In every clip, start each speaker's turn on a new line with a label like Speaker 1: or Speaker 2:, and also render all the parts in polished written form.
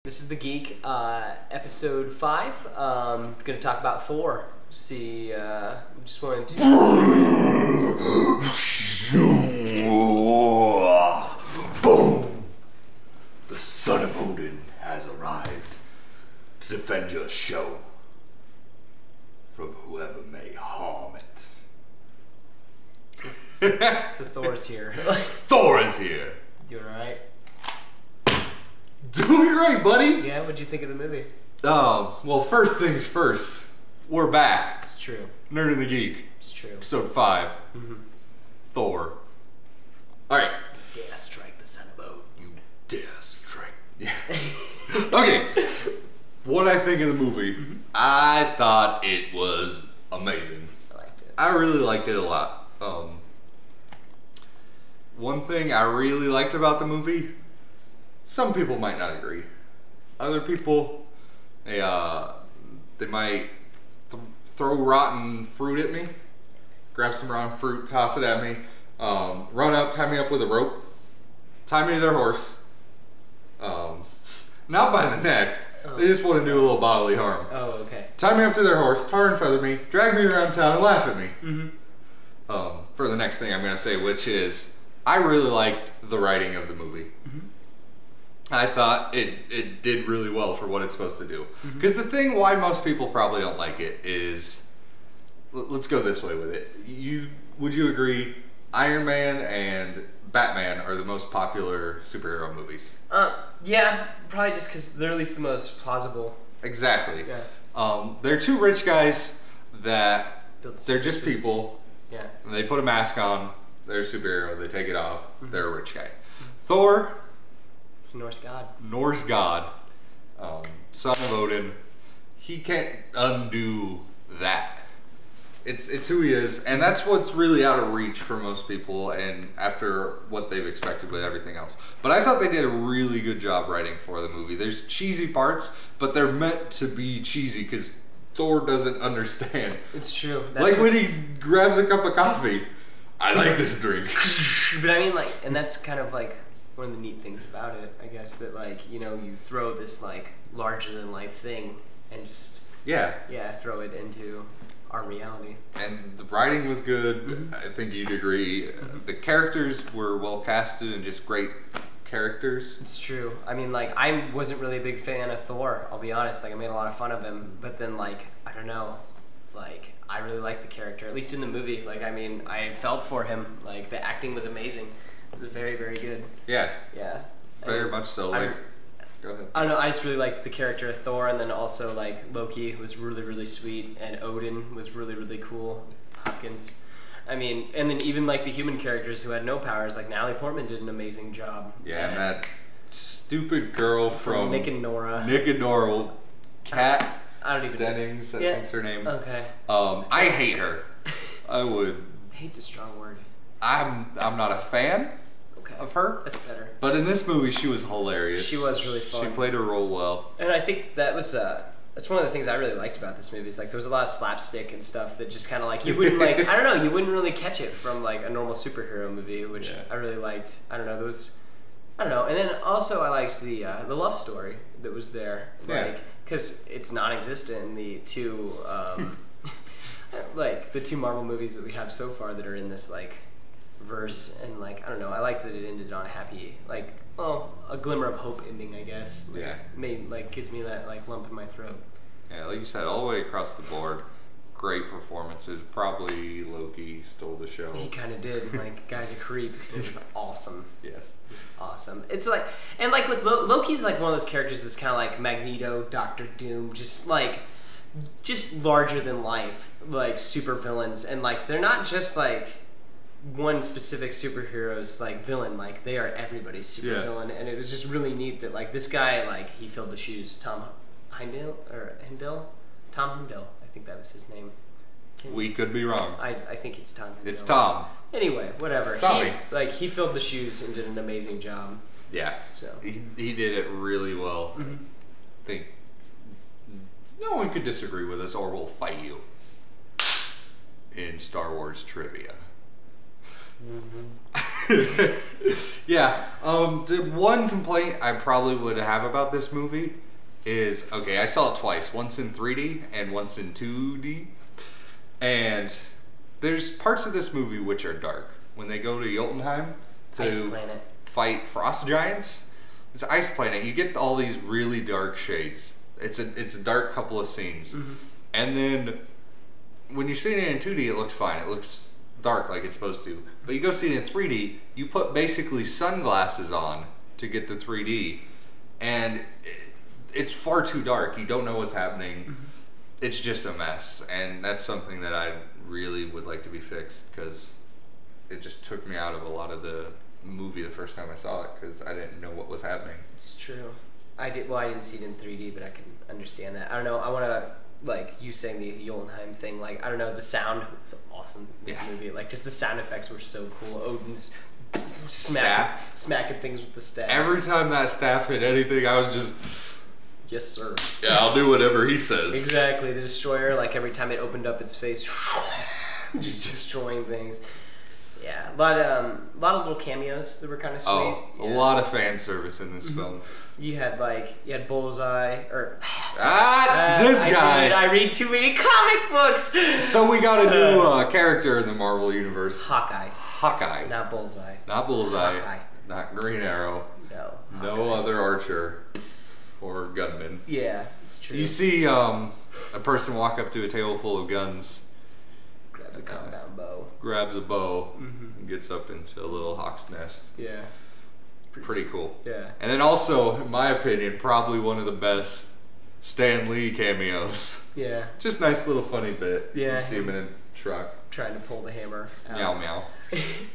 Speaker 1: This is the Geek, Episode V. Going to talk about Thor. See, just wanted to...
Speaker 2: Boom! The son of Odin has arrived to defend your show from whoever may harm it.
Speaker 1: So Thor's here.
Speaker 2: Thor is here!
Speaker 1: Doing alright?
Speaker 2: Doing great, buddy!
Speaker 1: Yeah, what'd you think of the movie?
Speaker 2: Well, first things first, we're back.
Speaker 1: It's true.
Speaker 2: Nerd and the Geek.
Speaker 1: It's true.
Speaker 2: Episode 5. Thor. Alright.
Speaker 1: Dare strike the son of Odin.
Speaker 2: You dare strike. Yeah. Okay. What I think of the movie, I thought it was amazing.
Speaker 1: I liked it.
Speaker 2: I really liked it a lot. One thing I really liked about the movie, some people might not agree. Other people, they might throw rotten fruit at me, grab some rotten fruit, toss it at me, run up, tie me up with a rope, tie me to their horse, not by the neck. They just want to do a little bodily harm.
Speaker 1: Oh, okay.
Speaker 2: Tie me up to their horse, tar and feather me, drag me around town, and laugh at me. For the next thing I'm going to say, which is, I really liked the writing of the movie. I thought it did really well for what it's supposed to do. Because the thing why most people probably don't like it is, let's go this way with it. Would you agree Iron Man and Batman are the most popular superhero movies?
Speaker 1: Yeah, probably just because they're at least the most plausible.
Speaker 2: Exactly.
Speaker 1: Yeah.
Speaker 2: They're two rich guys that they're just
Speaker 1: suits.
Speaker 2: people.
Speaker 1: Yeah.
Speaker 2: And they put a mask on. They're a superhero. They take it off. They're a rich guy. Thor.
Speaker 1: It's a Norse god.
Speaker 2: Norse god, son of Odin. He can't undo that. It's who he is, and that's what's really out of reach for most people, and after what they've expected with everything else. But I thought they did a really good job writing for the movie. There's cheesy parts, but they're meant to be cheesy because Thor doesn't understand.
Speaker 1: It's true. That's
Speaker 2: like when he grabs a cup of coffee. I like this drink.
Speaker 1: But I mean, like, and that's kind of like one of the neat things about it, I guess, that like, you know, you throw this like larger than life thing and just throw it into our reality.
Speaker 2: And the writing was good. I think you'd agree. The characters were well casted and just great characters.
Speaker 1: It's true. I mean, like, I wasn't really a big fan of Thor, I'll be honest. Like, I made a lot of fun of him, but then, like, I don't know, like, I really liked the character, at least in the movie. Like, I mean, I felt for him. Like, the acting was amazing. It was very, very good.
Speaker 2: Yeah.
Speaker 1: Yeah.
Speaker 2: Very much so. Like, go ahead.
Speaker 1: I don't know, I just really liked the character of Thor, and then also, like, Loki was really, really sweet, and Odin was really, really cool. Hopkins. I mean, and then even, like, the human characters who had no powers, like, Natalie Portman did an amazing job.
Speaker 2: Yeah, and that stupid girl from
Speaker 1: Nick and Nora.
Speaker 2: Kat
Speaker 1: I don't even
Speaker 2: Dennings, I think's her name.
Speaker 1: Okay.
Speaker 2: I hate her. I would.
Speaker 1: Hate's a strong word.
Speaker 2: I'm not a fan of her.
Speaker 1: That's better.
Speaker 2: But in this movie, she was hilarious.
Speaker 1: She was really fun.
Speaker 2: She played her role well.
Speaker 1: And I think that was that's one of the things I really liked about this movie. Is like there was a lot of slapstick and stuff that just kind of like you wouldn't like. I don't know. You wouldn't really catch it from like a normal superhero movie, which I really liked. I don't know. There was. I don't know. And then also I liked the love story that was there. Like, because it's non-existent in the two like the two Marvel movies that we have so far that are in this like verse, and like I don't know, I like that it ended on a happy, like, well, a glimmer of hope ending, I guess. Like, made like gives me that like lump in my throat.
Speaker 2: Yeah, like you said, all the way across the board, great performances. Probably Loki stole the show.
Speaker 1: He kind of did. Like, guy's a creep. It was awesome.
Speaker 2: Yes.
Speaker 1: It was awesome. It's like, and like with Loki's like one of those characters that's kind of like Magneto, Doctor Doom, just larger than life, like super villains, and like they're not just like one specific superhero's like villain, like they are everybody's super villain, and it was just really neat that like this guy, like, he filled the shoes. Tom Hindle, I think that was his name.
Speaker 2: We could be wrong.
Speaker 1: I think it's Tom Hindle.
Speaker 2: It's Tom.
Speaker 1: Anyway, whatever.
Speaker 2: Tommy.
Speaker 1: He filled the shoes and did an amazing job.
Speaker 2: Yeah.
Speaker 1: So
Speaker 2: he did it really well. I think no one could disagree with us, or we'll fight you in Star Wars trivia. Yeah. The one complaint I probably would have about this movie is, okay, I saw it twice. Once in 3D and once in 2D. And there's parts of this movie which are dark. When they go to Jotunheim to
Speaker 1: Ice Planet.
Speaker 2: fight frost giants, it's Ice Planet. You get all these really dark shades. It's a dark couple of scenes. Mm-hmm. And then when you're seeing it in 2D, it looks fine. It looks dark like it's supposed to. But you go see it in 3D, you put basically sunglasses on to get the 3D, and it's far too dark. You don't know what's happening. Mm-hmm. It's just a mess, and that's something that I really would like to be fixed, because it just took me out of a lot of the movie the first time I saw it, because I didn't know what was happening.
Speaker 1: It's true. I didn't see it in 3D, but I can understand that. I don't know. I want to, like, you saying the Jotunheim thing, like, I don't know, the sound was awesome in this movie. Like, just the sound effects were so cool. Odin's smacking things with the staff.
Speaker 2: Every time that staff hit anything, I was just...
Speaker 1: Yes, sir.
Speaker 2: Yeah, I'll do whatever he says.
Speaker 1: Exactly. The Destroyer, like, every time it opened up its face, just destroying things. Yeah, a lot of little cameos that were kind of sweet.
Speaker 2: Oh,
Speaker 1: yeah.
Speaker 2: A lot of fan service in this film.
Speaker 1: You had Bullseye, or
Speaker 2: this guy.
Speaker 1: I read too many comic books.
Speaker 2: So we got a new character in the Marvel universe.
Speaker 1: Hawkeye. Not Bullseye. Hawkeye.
Speaker 2: Not Green Arrow.
Speaker 1: No.
Speaker 2: No other archer or gunman.
Speaker 1: Yeah, it's true.
Speaker 2: You see a person walk up to a table full of guns.
Speaker 1: Grabs a compound bow.
Speaker 2: Grabs a bow and gets up into a little hawk's nest.
Speaker 1: Yeah.
Speaker 2: Pretty cool.
Speaker 1: Yeah.
Speaker 2: And then also, in my opinion, probably one of the best Stan Lee cameos.
Speaker 1: Yeah.
Speaker 2: Just nice little funny bit.
Speaker 1: Yeah.
Speaker 2: You see him in a truck.
Speaker 1: Trying to pull the hammer out.
Speaker 2: Meow meow.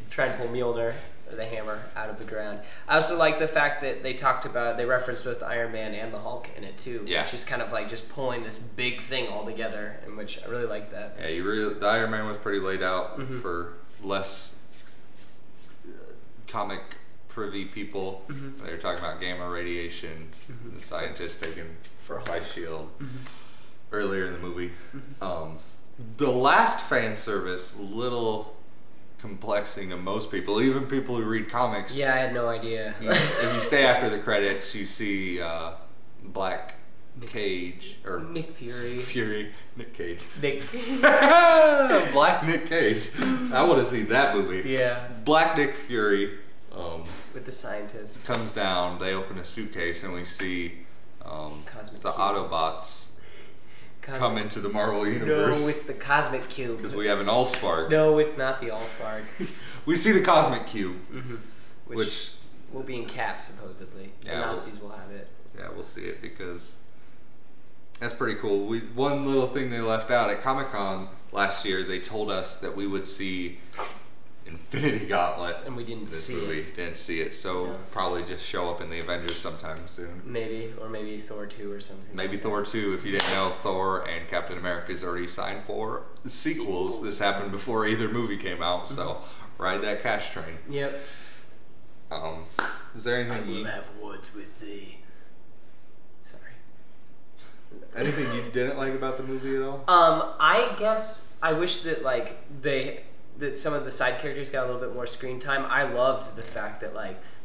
Speaker 1: Trying to pull Mjolnir, the hammer, out of the ground. I also like the fact that they referenced both the Iron Man and the Hulk in it too.
Speaker 2: Yeah.
Speaker 1: Which is kind of like just pulling this big thing all together, in which I really like that.
Speaker 2: Yeah, the Iron Man was pretty laid out for less comic privy people. They were talking about gamma radiation, the scientists taken by S.H.I.E.L.D. earlier in the movie. The last fan service, little complexing to most people, even people who read comics.
Speaker 1: Yeah, I had no idea.
Speaker 2: If you stay after the credits, you see Black Cage, or
Speaker 1: Nick Fury.
Speaker 2: Nick Cage.
Speaker 1: Black
Speaker 2: Nick Cage. I want to see that movie.
Speaker 1: Yeah.
Speaker 2: Black Nick Fury.
Speaker 1: With the scientist.
Speaker 2: Comes down, they open a suitcase, and we see the Autobots come into the Marvel universe.
Speaker 1: No, it's the Cosmic Cube.
Speaker 2: Because we have an Allspark.
Speaker 1: No, it's not the Allspark.
Speaker 2: We see the Cosmic Cube.
Speaker 1: Which will be in Cap, supposedly.
Speaker 2: Yeah,
Speaker 1: the Nazis will have it.
Speaker 2: Yeah, we'll see it, because that's pretty cool. One little thing they left out at Comic-Con last year, they told us that we would see Infinity Gauntlet,
Speaker 1: and we didn't see
Speaker 2: it. Didn't see it, so probably just show up in the Avengers sometime soon.
Speaker 1: Maybe Thor 2 or something.
Speaker 2: Maybe Thor 2. If you didn't know, Thor and Captain America's already signed for sequels. This happened before either movie came out, so ride that cash train.
Speaker 1: Yep.
Speaker 2: Is there anything
Speaker 1: I will have words with thee. Sorry.
Speaker 2: Anything you didn't like about the movie at all?
Speaker 1: I guess I wish that that some of the side characters got a little bit more screen time. I loved the fact that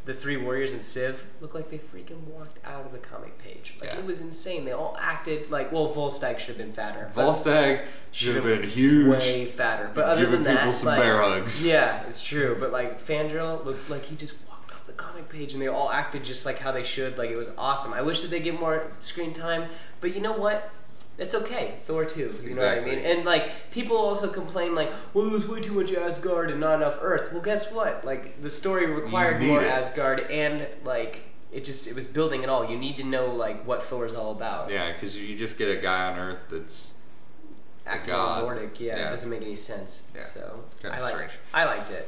Speaker 1: the three warriors and Civ looked like they freaking walked out of the comic page. It was insane. They all acted Volstagg should have been fatter.
Speaker 2: Volstagg should have been huge.
Speaker 1: Way fatter. But other than that,
Speaker 2: giving people some bear hugs.
Speaker 1: Yeah, it's true. But Fandral looked like he just walked off the comic page, and they all acted just like how they should. It was awesome. I wish that they get more screen time. But you know what? It's okay. Thor 2. You know what I mean? And people also complain well, there's way too much Asgard and not enough Earth. Well, guess what? The story required more Asgard, and it was building it all. You need to know what Thor's all about.
Speaker 2: Yeah, because you just get a guy on Earth that's
Speaker 1: acting Nordic. Yeah, it doesn't make any sense.
Speaker 2: Yeah.
Speaker 1: So
Speaker 2: kind of strange.
Speaker 1: I liked it.